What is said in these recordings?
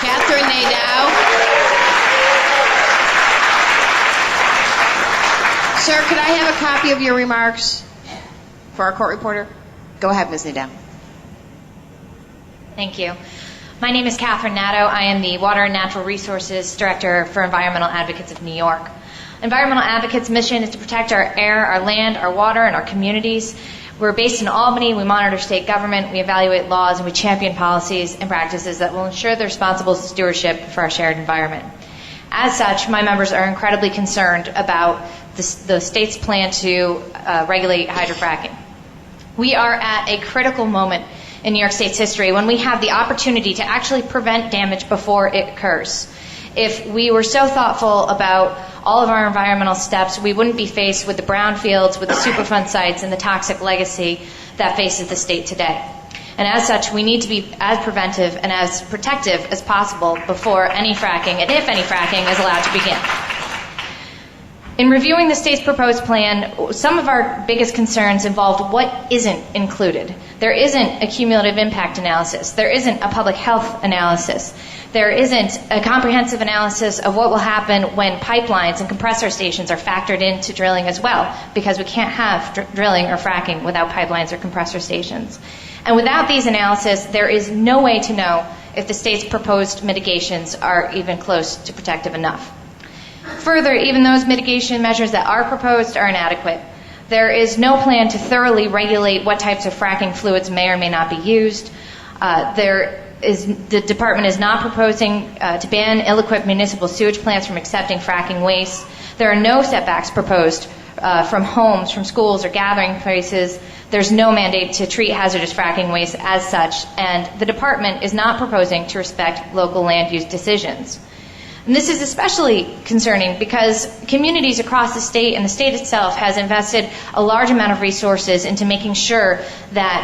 Catherine Nadeau. Sir, could I have a copy of your remarks for our court reporter? Go ahead, Ms. Nadeau. Thank you. My name is Catherine Nadeau. I am the Water and Natural Resources Director for Environmental Advocates of New York. Environmental Advocates' mission is to protect our air, our land, our water, and our communities. We're based in Albany. We monitor state government. We evaluate laws, and we champion policies and practices that will ensure the responsible stewardship for our shared environment. As such, my members are incredibly concerned about the state's plan to regulate hydrofracking. We are at a critical moment in New York State's history when we have the opportunity to actually prevent damage before it occurs. If we were so thoughtful about all of our environmental steps, we wouldn't be faced with the brownfields, with the Superfund sites, and the toxic legacy that faces the state today. And as such, we need to be as preventive and as protective as possible before any fracking, and if any fracking, is allowed to begin. In reviewing the state's proposed plan, some of our biggest concerns involved what isn't included. There isn't a cumulative impact analysis. There isn't a public health analysis. There isn't a comprehensive analysis of what will happen when pipelines and compressor stations are factored into drilling as well, because we can't have drilling or fracking without pipelines or compressor stations. And without these analyses, there is no way to know if the state's proposed mitigations are even close to protective enough. Further, even those mitigation measures that are proposed are inadequate. There is no plan to thoroughly regulate what types of fracking fluids may or may not be used. The department is not proposing to ban ill-equipped municipal sewage plants from accepting fracking waste. There are no setbacks proposed from homes, from schools, or gathering places. There's no mandate to treat hazardous fracking waste as such, and the department is not proposing to respect local land use decisions. And this is especially concerning because communities across the state and the state itself has invested a large amount of resources into making sure that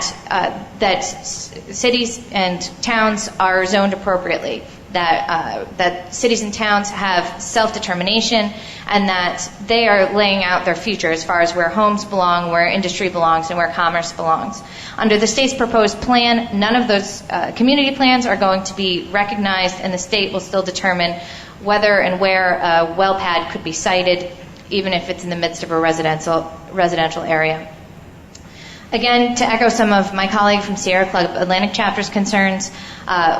cities and towns are zoned appropriately, that cities and towns have self-determination, and that they are laying out their future as far as where homes belong, where industry belongs, and where commerce belongs. Under the state's proposed plan, none of those community plans are going to be recognized, and the state will still determine whether and where a well pad could be sited, even if it's in the midst of a residential area. Again, to echo some of my colleague from Sierra Club Atlantic Chapter's concerns,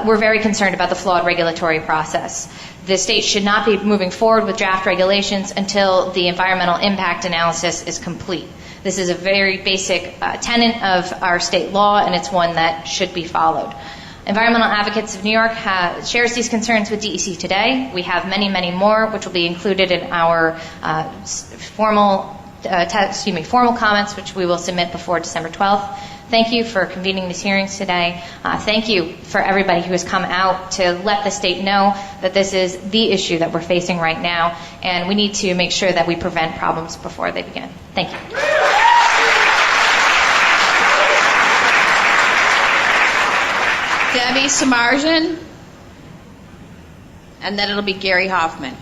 we're very concerned about the flawed regulatory process. The state should not be moving forward with draft regulations until the environmental impact analysis is complete. This is a very basic tenet of our state law, and it's one that should be followed. Environmental Advocates of New York shares these concerns with DEC today. We have many, many more, which will be included in our formal comments, which we will submit before December 12th. Thank you for convening these hearings today. Thank you for everybody who has come out to let the state know that this is the issue that we're facing right now, and we need to make sure that we prevent problems before they begin. Thank you. Debbie Samarjan, and then it'll be Gary Hoffman.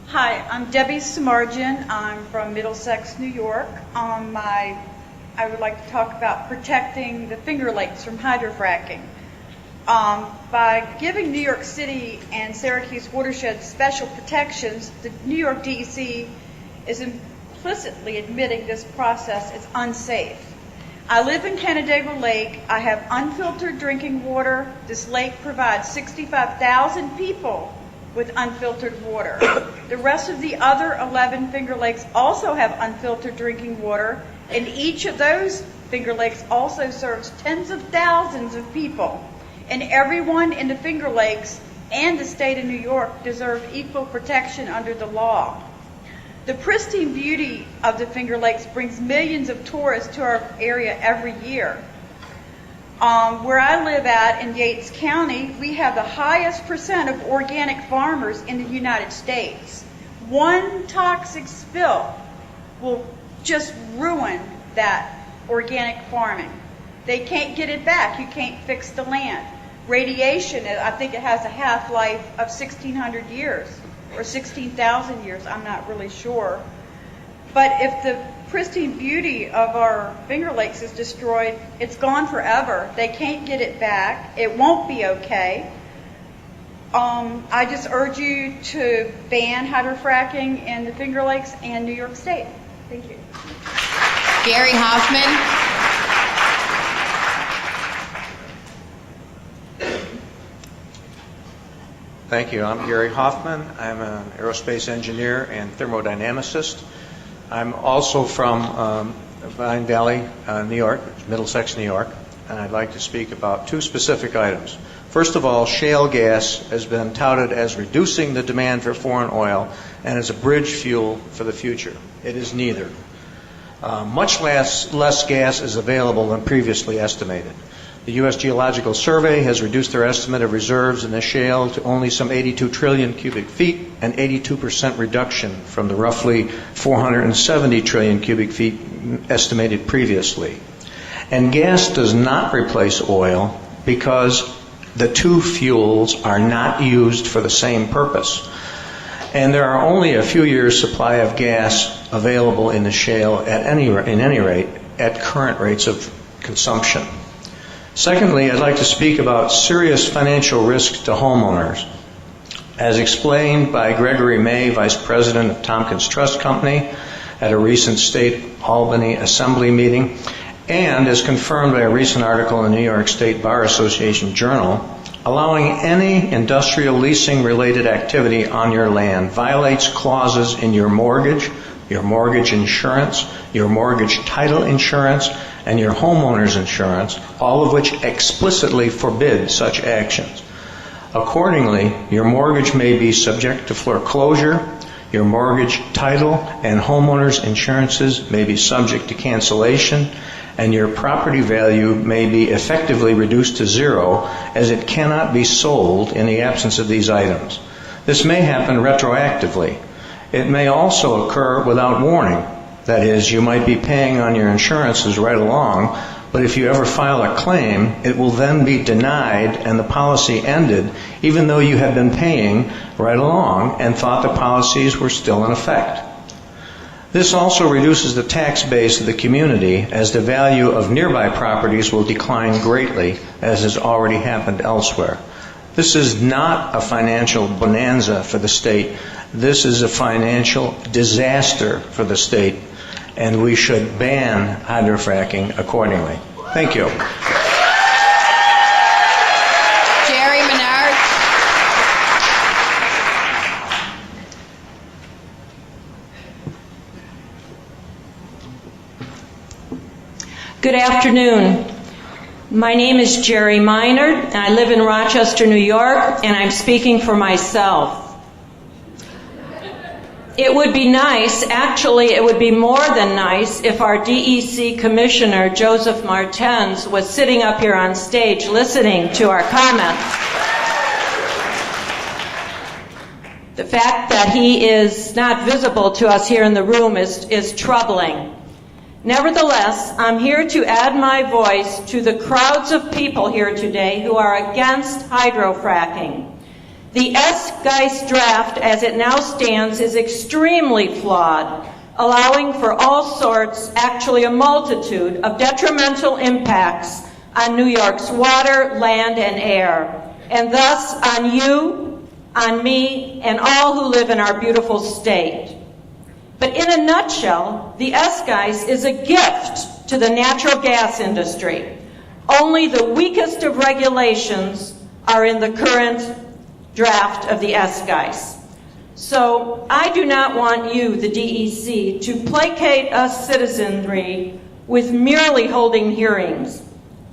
Hi, I'm Debbie Samarjan. I'm from Middlesex, New York. I would like to talk about protecting the Finger Lakes from hydrofracking. By giving New York City and Syracuse watershed special protections, the New York DEC is implicitly admitting this process is unsafe. I live in Canandaigua Lake. I have unfiltered drinking water. This lake provides 65,000 people with unfiltered water. The rest of the other 11 Finger Lakes also have unfiltered drinking water, and each of those Finger Lakes also serves tens of thousands of people. And everyone in the Finger Lakes and the state of New York deserve equal protection under the law. The pristine beauty of the Finger Lakes brings millions of tourists to our area every year. Where I live at in Yates County, we have the highest percent of organic farmers in the United States. One toxic spill will just ruin that organic farming. They can't get it back. You can't fix the land. Radiation, I think it has a half-life of 1,600 years. Or 16,000 years, I'm not really sure. But if the pristine beauty of our Finger Lakes is destroyed, it's gone forever. They can't get it back. It won't be okay. I just urge you to ban hydrofracking in the Finger Lakes and New York State. Thank you. Gary Hoffman. Thank you. I'm Gary Hoffman. I'm an aerospace engineer and thermodynamicist. I'm also from Vine Valley, New York, Middlesex, New York, and I'd like to speak about two specific items. First of all, shale gas has been touted as reducing the demand for foreign oil and as a bridge fuel for the future. It is neither. Much less gas is available than previously estimated. The U.S. Geological Survey has reduced their estimate of reserves in the shale to only some 82 trillion cubic feet, an 82% reduction from the roughly 470 trillion cubic feet estimated previously. And gas does not replace oil because the two fuels are not used for the same purpose. And there are only a few years' supply of gas available in the shale in any rate at current rates of consumption. Secondly, I'd like to speak about serious financial risk to homeowners. As explained by Gregory May, Vice President of Tompkins Trust Company, at a recent State Albany Assembly meeting, and as confirmed by a recent article in the New York State Bar Association Journal, allowing any industrial leasing-related activity on your land violates clauses in your mortgage insurance, your mortgage title insurance, and your homeowner's insurance, all of which explicitly forbid such actions. Accordingly, your mortgage may be subject to foreclosure, your mortgage title and homeowner's insurances may be subject to cancellation, and your property value may be effectively reduced to zero as it cannot be sold in the absence of these items. This may happen retroactively. It may also occur without warning. That is, you might be paying on your insurances right along, but if you ever file a claim, it will then be denied and the policy ended, even though you had been paying right along and thought the policies were still in effect. This also reduces the tax base of the community, as the value of nearby properties will decline greatly, as has already happened elsewhere. This is not a financial bonanza for the state. This is a financial disaster for the state, and we should ban hydrofracking accordingly. Thank you. Jerry Menard. Good afternoon. My name is Jerry Minard, and I live in Rochester, New York, and I'm speaking for myself. It would be nice, actually it would be more than nice, if our DEC Commissioner, Joseph Martens, was sitting up here on stage listening to our comments. The fact that he is not visible to us here in the room is troubling. Nevertheless, I'm here to add my voice to the crowds of people here today who are against hydrofracking. The SGEIS draft, as it now stands, is extremely flawed, allowing for all sorts, actually a multitude, of detrimental impacts on New York's water, land, and air, and thus on you, on me, and all who live in our beautiful state. But in a nutshell, the SGEIS is a gift to the natural gas industry. Only the weakest of regulations are in the current draft of the SGEIS. So I do not want you, the DEC, to placate us citizenry with merely holding hearings.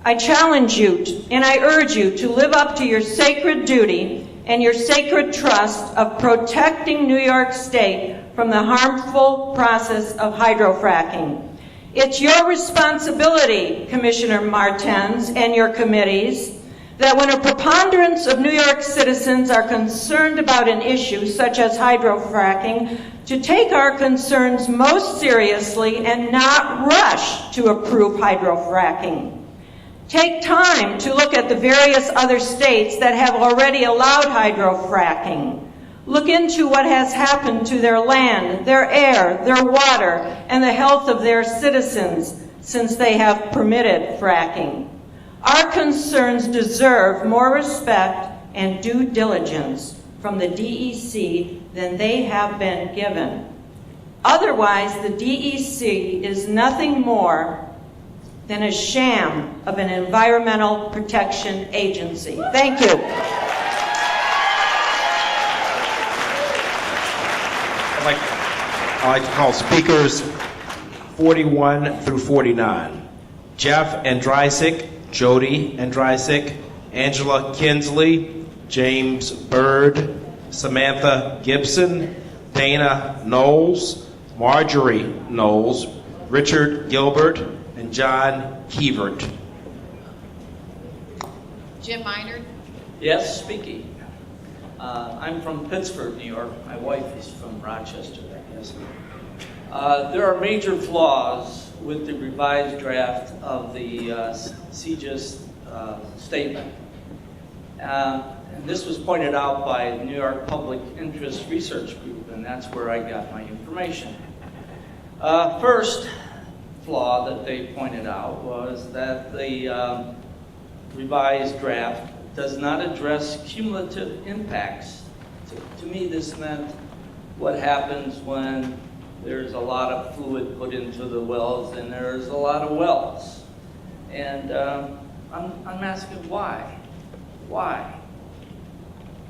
I challenge you and I urge you to live up to your sacred duty and your sacred trust of protecting New York State from the harmful process of hydrofracking. It's your responsibility, Commissioner Martens and your committees, that when a preponderance of New York citizens are concerned about an issue such as hydrofracking, to take our concerns most seriously and not rush to approve hydrofracking. Take time to look at the various other states that have already allowed hydrofracking. Look into what has happened to their land, their air, their water, and the health of their citizens since they have permitted fracking. Our concerns deserve more respect and due diligence from the DEC than they have been given. Otherwise, the DEC is nothing more than a sham of an environmental protection agency. Thank you. I'd like to call speakers 41 through 49. Jeff Andrysik, Jody Andrysik, Angela Kinsley, James Bird, Samantha Gibson, Dana Knowles, Marjorie Knowles, Richard Gilbert, and John Kievert. Jim Minard. Yes, speaking. I'm from Pittsburgh, New York. My wife is from Rochester, I guess. There are major flaws with the revised draft of the SGEIS statement. And this was pointed out by the New York Public Interest Research Group, and that's where I got my information. First flaw that they pointed out was that the revised draft does not address cumulative impacts. To me, this meant what happens when there's a lot of fluid put into the wells and there's a lot of wells. And I'm asking why? Why?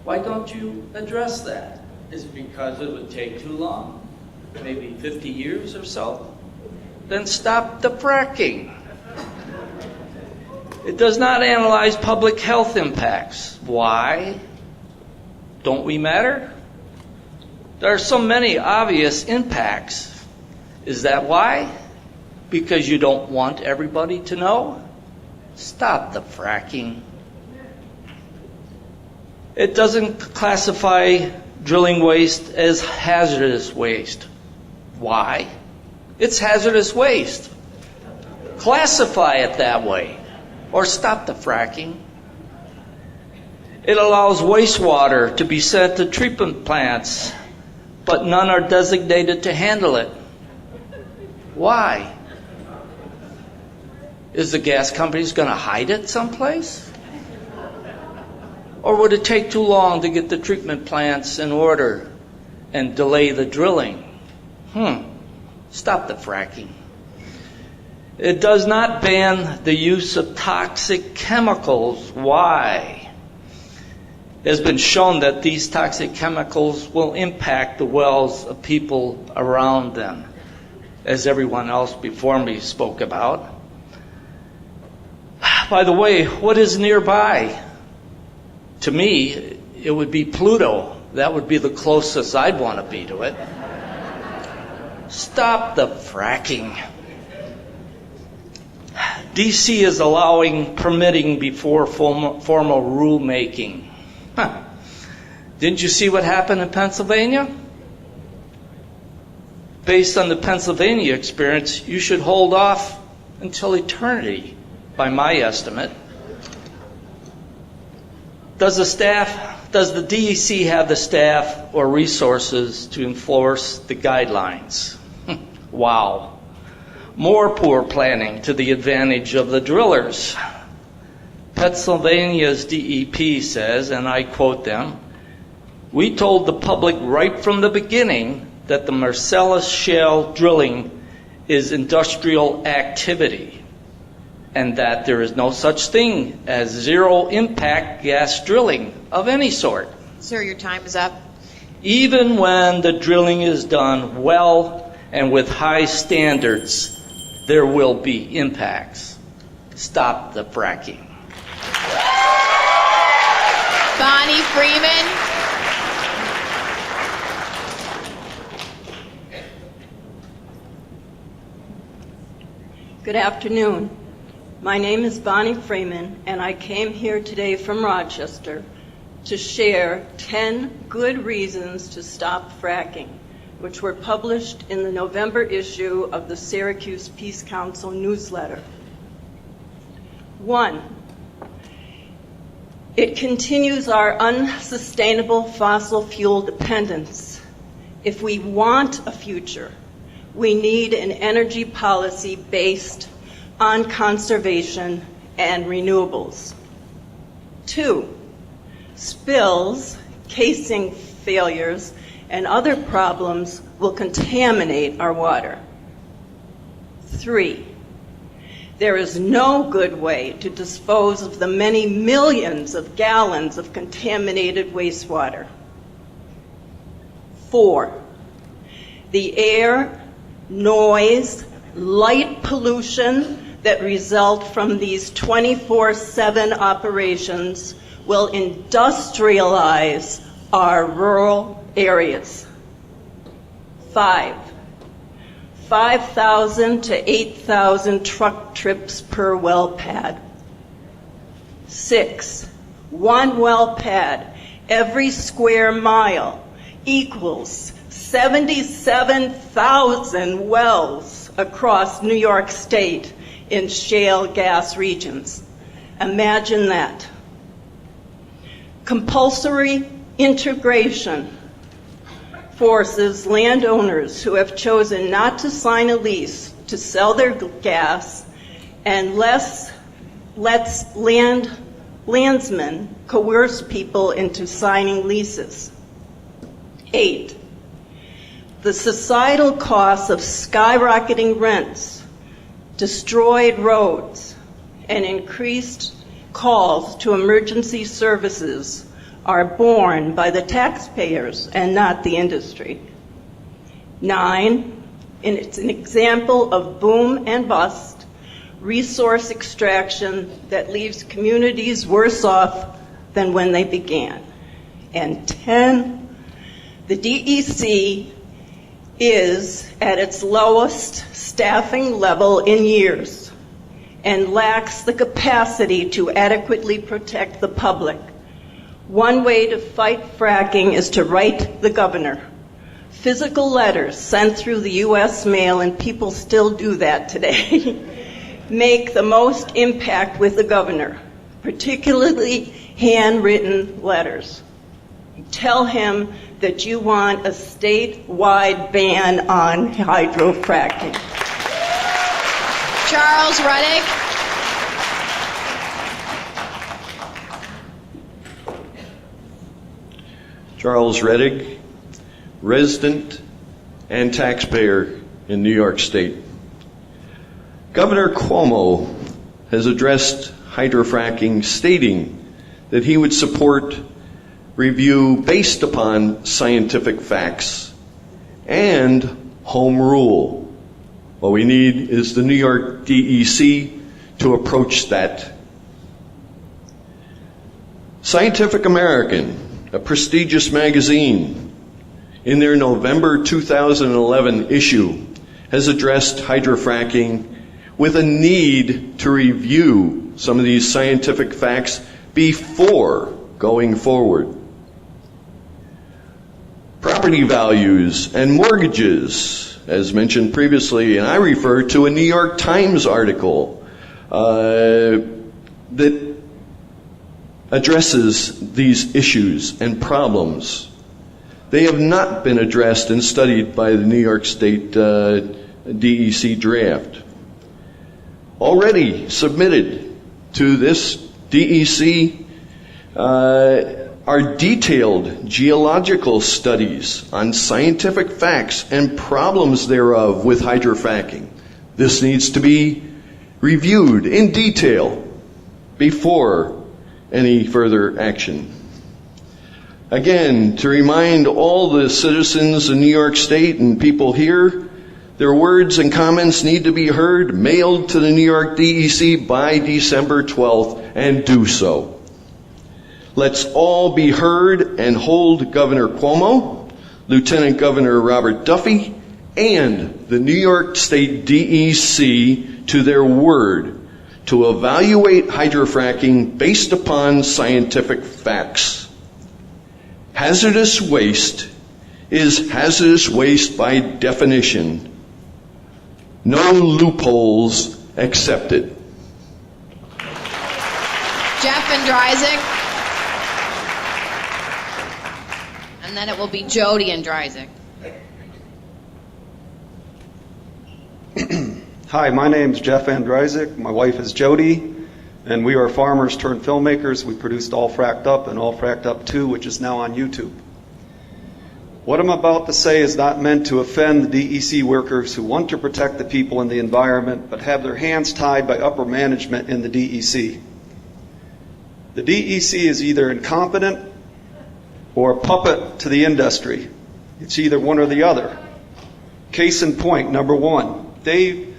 Why don't you address that? Is it because it would take too long? Maybe 50 years or so? Then stop the fracking. It does not analyze public health impacts. Why? Don't we matter? There are so many obvious impacts. Is that why? Because you don't want everybody to know? Stop the fracking. It doesn't classify drilling waste as hazardous waste. Why? It's hazardous waste. Classify it that way, or stop the fracking. It allows wastewater to be sent to treatment plants, but none are designated to handle it. Why? Is the gas companies going to hide it someplace? Or would it take too long to get the treatment plants in order and delay the drilling? Stop the fracking. It does not ban the use of toxic chemicals. Why? It has been shown that these toxic chemicals will impact the wells of people around them, as everyone else before me spoke about. By the way, what is nearby? To me, it would be Pluto. That would be the closest I'd want to be to it. Stop the fracking. DC is allowing permitting before formal rulemaking. Didn't you see what happened in Pennsylvania? Based on the Pennsylvania experience, you should hold off until eternity, by my estimate. Does the DEC have the staff or resources to enforce the guidelines? Wow. More poor planning to the advantage of the drillers. Pennsylvania's DEP says, and I quote them, "We told the public right from the beginning that the Marcellus Shale drilling is industrial activity and that there is no such thing as zero impact gas drilling of any sort. Sir, your time is up. Even when the drilling is done well and with high standards, there will be impacts. Stop the fracking." Bonnie Freeman. Good afternoon. My name is Bonnie Freeman, and I came here today from Rochester to share 10 good reasons to stop fracking, which were published in the November issue of the Syracuse Peace Council newsletter. 1, it continues our unsustainable fossil fuel dependence. If we want a future, we need an energy policy based on conservation and renewables. 2, Spills, casing failures, and other problems will contaminate our water. 3, there is no good way to dispose of the many millions of gallons of contaminated wastewater. 4, the air, noise, light pollution that result from these 24/7 operations will industrialize our rural areas. 5,000 to 8,000 truck trips per well pad. 6, one well pad every square mile equals 77,000 wells across New York State in shale gas regions. Imagine that. Compulsory integration forces landowners who have chosen not to sign a lease to sell their gas and lets landsmen coerce people into signing leases. 8, the societal costs of skyrocketing rents, destroyed roads, and increased calls to emergency services are borne by the taxpayers and not the industry. 9, and it's an example of boom and bust, resource extraction that leaves communities worse off than when they began. And 10, the DEC is at its lowest staffing level in years and lacks the capacity to adequately protect the public. One way to fight fracking is to write the governor. Physical letters sent through the U.S. mail, and people still do that today, make the most impact with the governor, particularly handwritten letters. Tell him that you want a statewide ban on hydrofracking. Charles Reddick. Charles Reddick, resident and taxpayer in New York State. Governor Cuomo has addressed hydrofracking, stating that he would support review based upon scientific facts and home rule. What we need is the New York DEC to approach that. Scientific American, a prestigious magazine, in their November 2011 issue, has addressed hydrofracking with a need to review some of these scientific facts before going forward. Property values and mortgages, as mentioned previously, and I refer to a New York Times article that addresses these issues and problems. They have not been addressed and studied by the New York State DEC draft. Already submitted to this DEC are detailed geological studies on scientific facts and problems thereof with hydrofracking. This needs to be reviewed in detail before any further action. Again, to remind all the citizens in New York State and people here, their words and comments need to be heard, mailed to the New York DEC by December 12th, and do so. Let's all be heard and hold Governor Cuomo, Lieutenant Governor Robert Duffy, and the New York State DEC to their word to evaluate hydrofracking based upon scientific facts. Hazardous waste is hazardous waste by definition. No loopholes accepted. Jeff and Dryzik. And then it will be Jody and Dryzik. Hi, my name's Jeff Andryzik. My wife is Jody, And we are farmers turned filmmakers. We produced All Fracked Up and All Fracked Up 2, which is now on YouTube. What I'm about to say is not meant to offend the DEC workers who want to protect the people and the environment, but have their hands tied by upper management in the DEC. The DEC is either incompetent or a puppet to the industry. It's either one or the other. Case in point, number one, Dave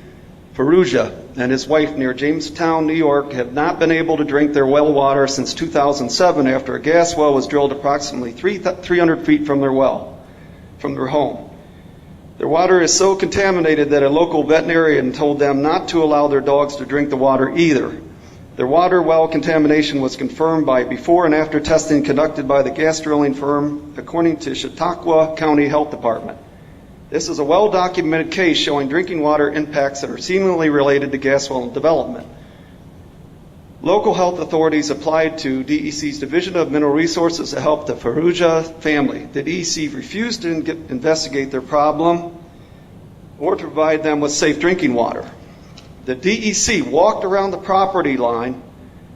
Ferrugia and his wife near Jamestown, New York, have not been able to drink their well water since 2007 after a gas well was drilled approximately 300 feet from their home. Their water is so contaminated that a local veterinarian told them not to allow their dogs to drink the water either. Their water well contamination was confirmed by before and after testing conducted by the gas drilling firm, according to Chautauqua County Health Department. This is a well-documented case showing drinking water impacts that are seemingly related to gas well development. Local health authorities applied to DEC's Division of Mineral Resources to help the Ferrugia family. The DEC refused to investigate their problem or to provide them with safe drinking water. The DEC walked around the property line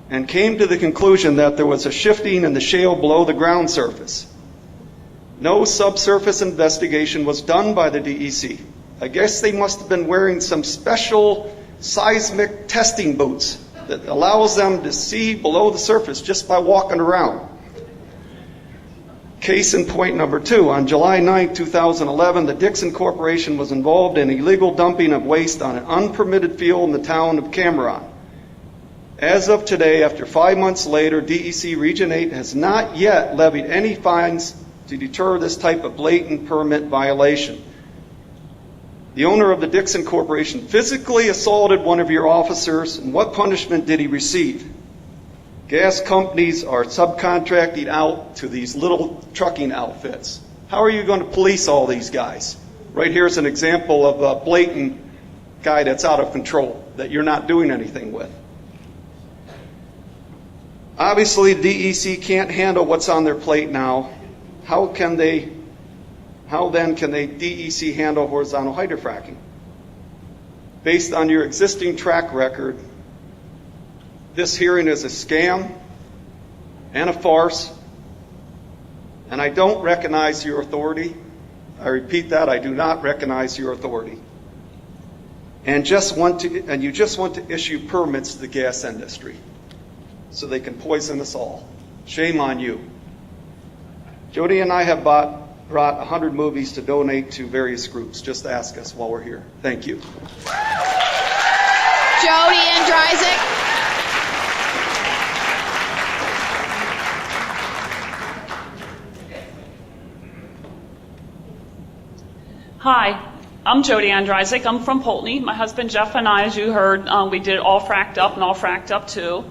and came to the conclusion that there was a shifting in the shale below the ground surface. No subsurface investigation was done by the DEC. I guess they must have been wearing some special seismic testing boots that allows them to see below the surface just by walking around. Case in point number two, on July 9, 2011, the Dixon Corporation was involved in illegal dumping of waste on an unpermitted field in the town of Cameron. As of today, after 5 months later, DEC Region 8 has not yet levied any fines to deter this type of blatant permit violation. The owner of the Dixon Corporation physically assaulted one of your officers, and what punishment did he receive? Gas companies are subcontracting out to these little trucking outfits. How are you going to police all these guys? Right here's an example of a blatant guy that's out of control that you're not doing anything with. Obviously, DEC can't handle what's on their plate now. How then can they DEC handle horizontal hydrofracking? Based on your existing track record, this hearing is a scam and a farce, and I don't recognize your authority. I repeat that, I do not recognize your authority. And you just want to issue permits to the gas industry so they can poison us all. Shame on you. Jody and I have brought 100 movies to donate to various groups. Just ask us while we're here. Thank you. Jody Andrzyk. Hi, I'm Jody Andrzyk. I'm from Poultney. My husband Jeff and I, as you heard, we did All Fracked Up and All Fracked Up 2,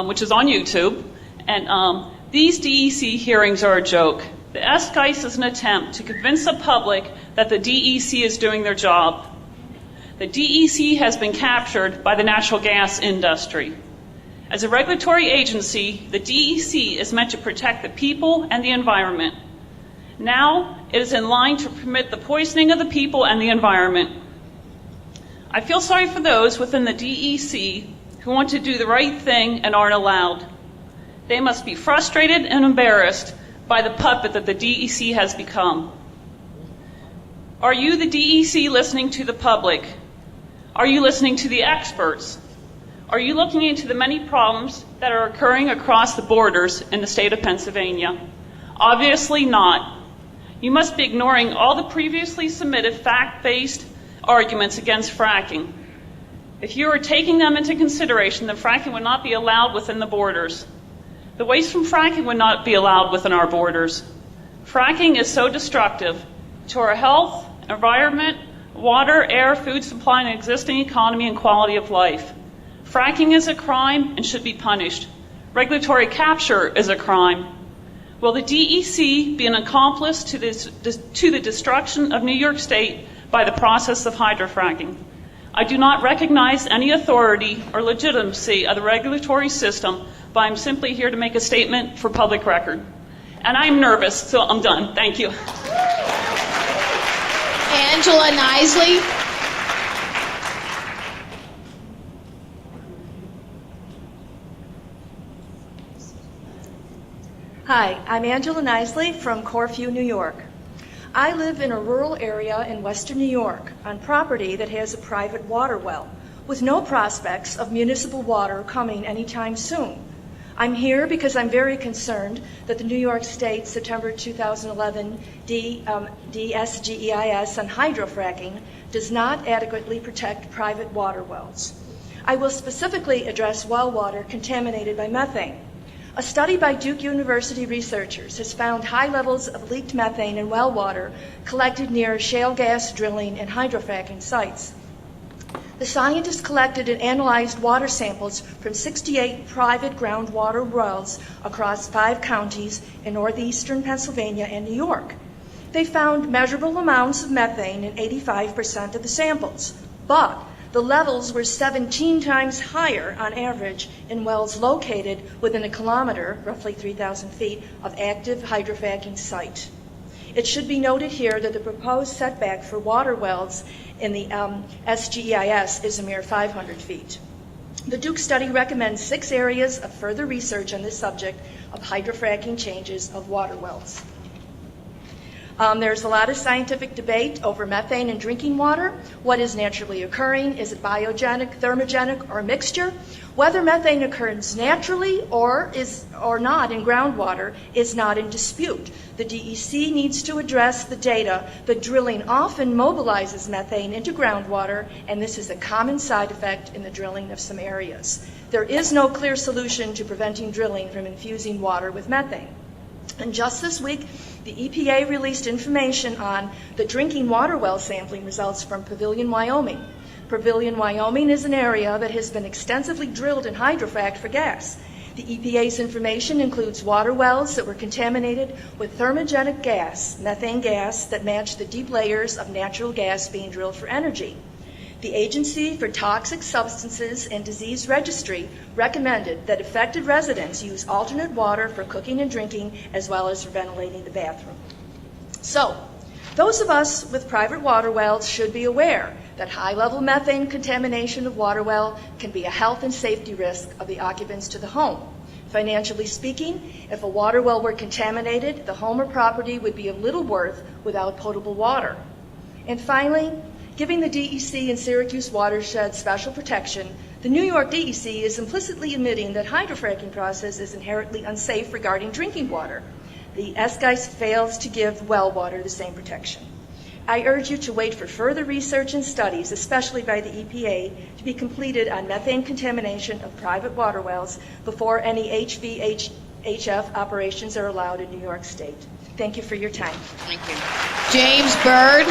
which is on YouTube. And these DEC hearings are a joke. The SGEIS is an attempt to convince the public that the DEC is doing their job. The DEC has been captured by the natural gas industry. As a regulatory agency, the DEC is meant to protect the people and the environment. Now, it is in line to permit the poisoning of the people and the environment. I feel sorry for those within the DEC who want to do the right thing and aren't allowed. They must be frustrated and embarrassed by the puppet that the DEC has become. Are you, the DEC, listening to the public? Are you listening to the experts? Are you looking into the many problems that are occurring across the borders in the state of Pennsylvania? Obviously not. You must be ignoring all the previously submitted fact-based arguments against fracking. If you are taking them into consideration, then fracking would not be allowed within the borders. The waste from fracking would not be allowed within our borders. Fracking is so destructive to our health, environment, water, air, food supply, and existing economy and quality of life. Fracking is a crime and should be punished. Regulatory capture is a crime. Will the DEC be an accomplice to the destruction of New York State by the process of hydrofracking? I do not recognize any authority or legitimacy of the regulatory system, but I'm simply here to make a statement for public record. And I'm nervous, so I'm done. Thank you. Angela Knisley. Hi, I'm Angela Nisley from Corfu, New York. I live in a rural area in western New York on property that has a private water well with no prospects of municipal water coming anytime soon. I'm here because I'm very concerned that the New York State September 2011 SGEIS on hydrofracking does not adequately protect private water wells. I will specifically address well water contaminated by methane. A study by Duke University researchers has found high levels of leaked methane in well water collected near shale gas drilling and hydrofracking sites. The scientists collected and analyzed water samples from 68 private groundwater wells across 5 counties in northeastern Pennsylvania and New York. They found measurable amounts of methane in 85% of the samples, but the levels were 17 times higher on average in wells located within a kilometer, roughly 3,000 feet, of active hydrofracking site. It should be noted here that the proposed setback for water wells in the SGEIS is a mere 500 feet. The Duke study recommends 6 areas of further research on this subject of hydrofracking changes of water wells. There's a lot of scientific debate over methane in drinking water. What is naturally occurring? Is it biogenic, thermogenic, or a mixture? Whether methane occurs naturally or not in groundwater is not in dispute. The DEC needs to address the data that drilling often mobilizes methane into groundwater, and this is a common side effect in the drilling of some areas. There is no clear solution to preventing drilling from infusing water with methane. And just this week, the EPA released information on the drinking water well sampling results from Pavilion, Wyoming. Pavilion, Wyoming is an area that has been extensively drilled and hydrofraced for gas. The EPA's information includes water wells that were contaminated with thermogenic gas, methane gas, that matched the deep layers of natural gas being drilled for energy. The Agency for Toxic Substances and Disease Registry recommended that affected residents use alternate water for cooking and drinking, as well as for ventilating the bathroom. So, those of us with private water wells should be aware that high-level methane contamination of water well can be a health and safety risk of the occupants to the home. Financially speaking, if a water well were contaminated, the home or property would be of little worth without potable water. And finally, giving the DEC and Syracuse watershed special protection, the New York DEC is implicitly admitting that hydrofracking process is inherently unsafe regarding drinking water. The SGEIS fails to give well water the same protection. I urge you to wait for further research and studies, especially by the EPA, to be completed on methane contamination of private water wells before any HVHF operations are allowed in New York State. Thank you for your time. Thank you. James Byrd.